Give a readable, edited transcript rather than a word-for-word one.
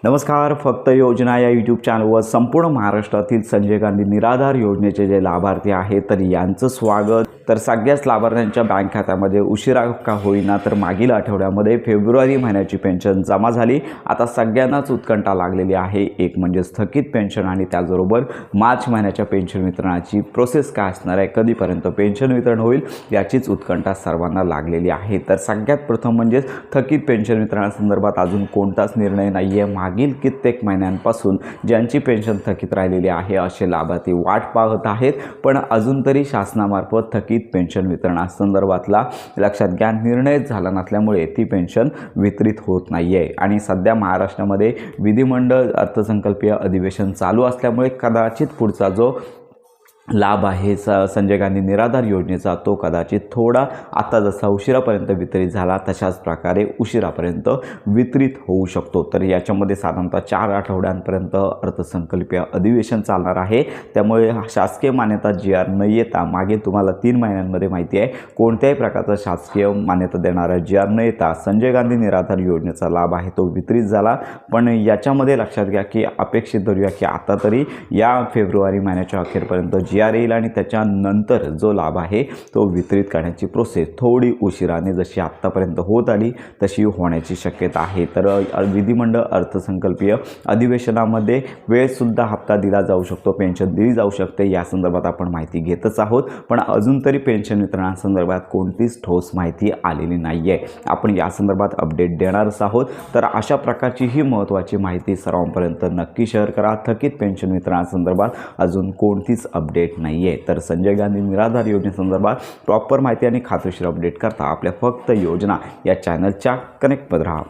नमस्कार. फक्त योजना या यूट्यूब चॅनलवर संपूर्ण महाराष्ट्रातील संजय गांधी निराधार योजनेचे जे लाभार्थी आहेत तर यांचं स्वागत. तर सगळ्याच लाभार्थ्यांच्या बँक खात्यामध्ये उशिरा का होईना तर मागील आठवड्यामध्ये फेब्रुवारी महिन्याची पेन्शन जमा झाली. आता सगळ्यांनाच उत्कंठा लागलेली आहे. एक म्हणजे स्थगित पेन्शन आणि त्याचबरोबर मार्च महिन्याच्या पेन्शन वितरणाची प्रोसेस काय असणार आहे, कधीपर्यंत पेन्शन वितरण होईल याचीच उत्कंठा सर्वांना लागलेली आहे. तर सगळ्यात प्रथम म्हणजे थकीत पेन्शन वितरणासंदर्भात अजून कोणताच निर्णय नाही आहे. मागील कित्येक महिन्यांपासून ज्यांची पेन्शन थकीत राहिलेली आहे असे लाभार्थी वाट पाहत आहेत, पण अजून तरी शासनामार्फत थकीत पेन्शन वितरणासंदर्भातला लक्षात घ्या निर्णय झाला नसल्यामुळे ती पेन्शन वितरित होत नाही आहे. आणि सध्या महाराष्ट्रामध्ये विधिमंडळ अर्थसंकल्पीय अधिवेशन चालू असल्यामुळे कदाचित पुढचा जो लाभ आहे संजय गांधी निराधार योजनेचा तो कदाचित थोडा आता जसा उशिरापर्यंत वितरित झाला तशाच प्रकारे उशिरापर्यंत वितरित होऊ शकतो. तर याच्यामध्ये साधारणतः 4 आठवड्यांपर्यंत अर्थसंकल्पीय अधिवेशन चालणार आहे. त्यामुळे शासकीय मान्यता GR न येता मागे तुम्हाला 3 महिन्यांमध्ये माहिती आहे कोणत्याही प्रकारचा शासकीय मान्यता देणारा GR न येता संजय गांधी निराधार योजनेचा लाभ आहे तो वितरित झाला. पण याच्यामध्ये लक्षात घ्या की अपेक्षित धरूया की आता तरी या फेब्रुवारी महिन्याच्या अखेरपर्यंत GR येईल आणि त्याच्यानंतर जो लाभ आहे तो वितरित करण्याची प्रोसेस थोडी उशिराने जशी आत्तापर्यंत होत आली तशी होण्याची शक्यता आहे. तर विधिमंडळ अर्थसंकल्पीय अधिवेशनामध्ये वेळसुद्धा हप्ता दिला जाऊ शकतो, पेन्शन दिली जाऊ शकते. या संदर्भात आपण माहिती घेतच आहोत, पण अजून तरी पेन्शन वितरणासंदर्भात कोणतीच ठोस माहिती आलेली नाही आहे. आपण या संदर्भात अपडेट देणारच आहोत. तर अशा प्रकारची ही महत्त्वाची माहिती सर्वांपर्यंत नक्की शेअर करा. थकीत पेन्शन वितरणासंदर्भात अजून कोणतीच अपडेट नाही आहे. तर संजय गांधी निराधार योजनेसंदर्भात प्रॉपर माहिती आणि खात्रीशीर अपडेट करता आपल्या फक्त योजना या चॅनलच्या कनेक्टमध्ये राहा.